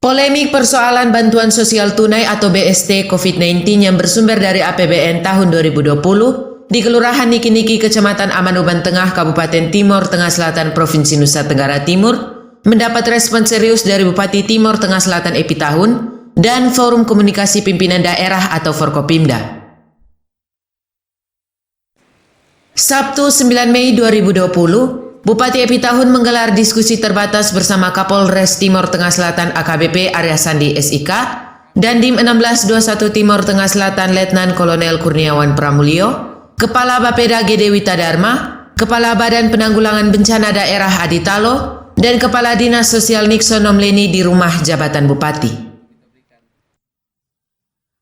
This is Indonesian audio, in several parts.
Polemik persoalan bantuan sosial tunai atau BST COVID-19 yang bersumber dari APBN tahun 2020 di Kelurahan Niki-Niki, Kecamatan Amanuban Tengah, Kabupaten Timor Tengah Selatan, Provinsi Nusa Tenggara Timur, mendapat respon serius dari Bupati Timor Tengah Selatan Epi Tahun dan Forum Komunikasi Pimpinan Daerah atau Forkopimda. Sabtu 9 Mei 2020, Bupati Epi Tahun menggelar diskusi terbatas bersama Kapolres Timor Tengah Selatan AKBP Arya Sandi SIK dan Dim 1621 Timor Tengah Selatan Letnan Kolonel Kurniawan Pramulyo, Kepala Bapeda Gede Wita Dharma, Kepala Badan Penanggulangan Bencana Daerah Adi Talo, dan Kepala Dinas Sosial Nixon Nomleni di rumah jabatan Bupati.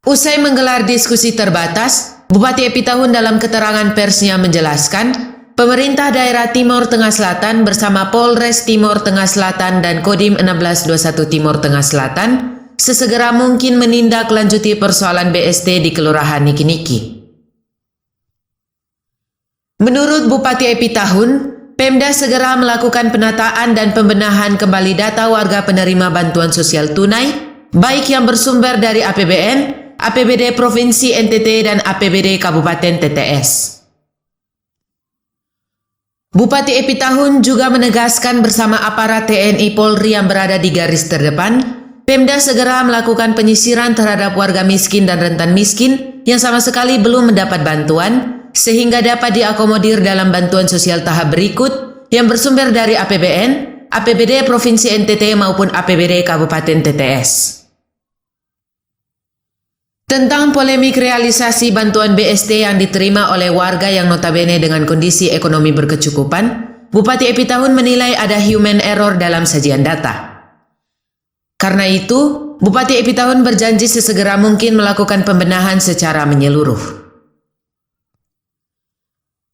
Usai menggelar diskusi terbatas, Bupati Epi Tahun dalam keterangan persnya menjelaskan, pemerintah daerah Timor Tengah Selatan bersama Polres Timor Tengah Selatan dan Kodim 1621 Timor Tengah Selatan sesegera mungkin menindaklanjuti persoalan BST di Kelurahan Niki-Niki. Menurut Bupati Epi Tahun, Pemda segera melakukan penataan dan pembenahan kembali data warga penerima bantuan sosial tunai, baik yang bersumber dari APBN, APBD Provinsi NTT, dan APBD Kabupaten TTS. Bupati Epi Tahun juga menegaskan bersama aparat TNI Polri yang berada di garis terdepan, Pemda segera melakukan penyisiran terhadap warga miskin dan rentan miskin yang sama sekali belum mendapat bantuan, sehingga dapat diakomodir dalam bantuan sosial tahap berikut yang bersumber dari APBN, APBD Provinsi NTT maupun APBD Kabupaten TTS. Tentang polemik realisasi bantuan BST yang diterima oleh warga yang notabene dengan kondisi ekonomi berkecukupan, Bupati Epi Tahun menilai ada human error dalam sajian data. Karena itu, Bupati Epi Tahun berjanji sesegera mungkin melakukan pembenahan secara menyeluruh.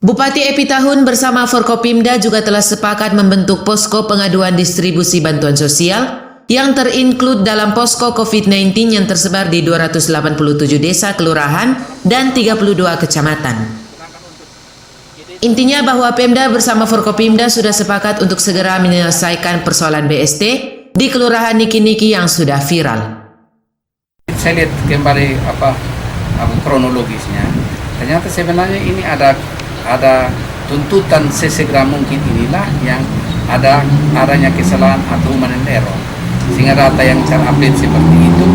Bupati Epi Tahun bersama Forkopimda juga telah sepakat membentuk posko pengaduan distribusi bantuan sosial yang terinclude dalam posko COVID-19 yang tersebar di 287 desa kelurahan dan 32 kecamatan. Intinya bahwa Pemda bersama Forkopimda sudah sepakat untuk segera menyelesaikan persoalan BST di Kelurahan Niki-Niki yang sudah viral. Saya lihat kembali kronologisnya. Ternyata sebenarnya ini ada tuntutan sesegera mungkin inilah yang adanya kesalahan atau human error. Sehingga data yang terupdate seperti itu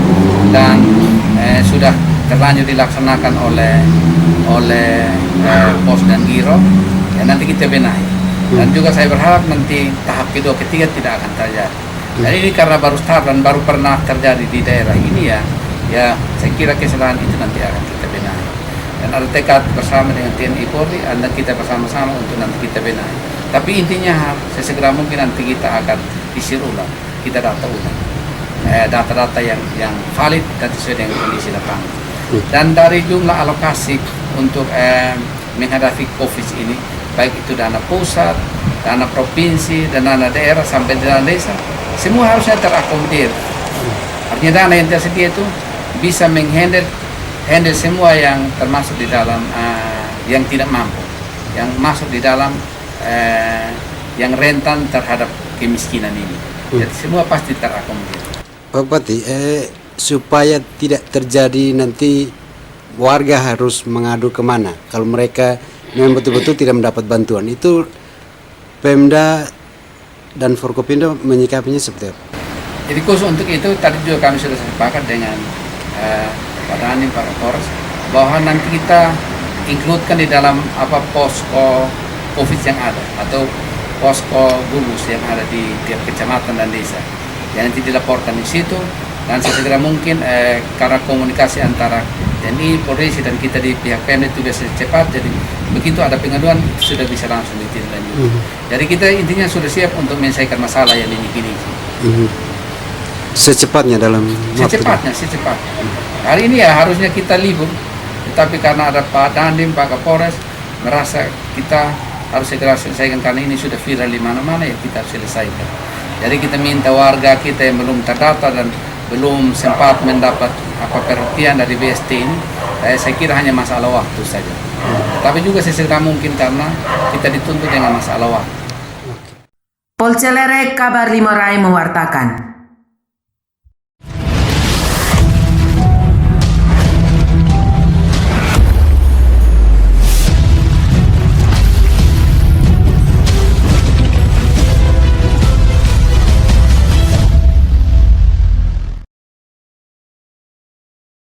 dan sudah terlanjur dilaksanakan oleh pos dan giro, ya nanti kita benahi. Dan juga saya berharap nanti tahap kedua ketiga tidak akan terjadi. Jadi ini karena baru start dan baru pernah terjadi di daerah ini ya saya kira kesalahan itu nanti akan kita benahi. Dan ada tekad bersama dengan TNI Polri, dan kita bersama-sama untuk nanti kita benahi. Tapi intinya sesegera mungkin nanti kita akan disir ulang. Kita data ulang data-data yang valid dan sesuai dengan kondisi lapangan. Dan dari jumlah alokasi untuk menghadapi COVID ini, baik itu dana pusat, dana provinsi, dan dana daerah sampai dana desa, semua harusnya terakomodir. Artinya dana yang tersedia itu bisa menghandle semua yang termasuk di dalam yang tidak mampu, yang masuk di dalam yang rentan terhadap kemiskinan ini. Jadi semua pasti terakomodir. Pak Bupati, supaya tidak terjadi nanti warga harus mengadu kemana kalau mereka memang betul-betul tidak mendapat bantuan, itu Pemda dan Forkopimda menyikapinya seperti apa? Jadi khusus untuk itu tadi juga kami sudah sepakat dengan Pak Dani, Pak Kapolres, bahwa nanti kita includekan di dalam posko COVID yang ada atau posko gugus yang ada di tiap kecamatan dan desa. Yang nanti dilaporkan di situ dan sesegera mungkin karena komunikasi antara TNI, Polri dan kita di pihak Pemda itu biasa cepat, jadi begitu ada pengaduan sudah bisa langsung ditindaklanjuti. Jadi kita intinya sudah siap untuk menyelesaikan masalah yang ini. Secepatnya dalam secepatnya. Hari ini ya harusnya kita libur, tetapi karena ada Pak Dandim, Pak Kapolres merasa kita harus segera selesaikan karena ini sudah viral di mana-mana, ya kita selesaikan. Jadi kita minta warga kita yang belum terdata dan belum sempat mendapat perhatian dari BST ini, saya kira hanya masalah waktu saja. Tapi juga sesegera mungkin karena kita dituntut dengan masalah waktu. Polcelere Kabar Limorai mewartakan.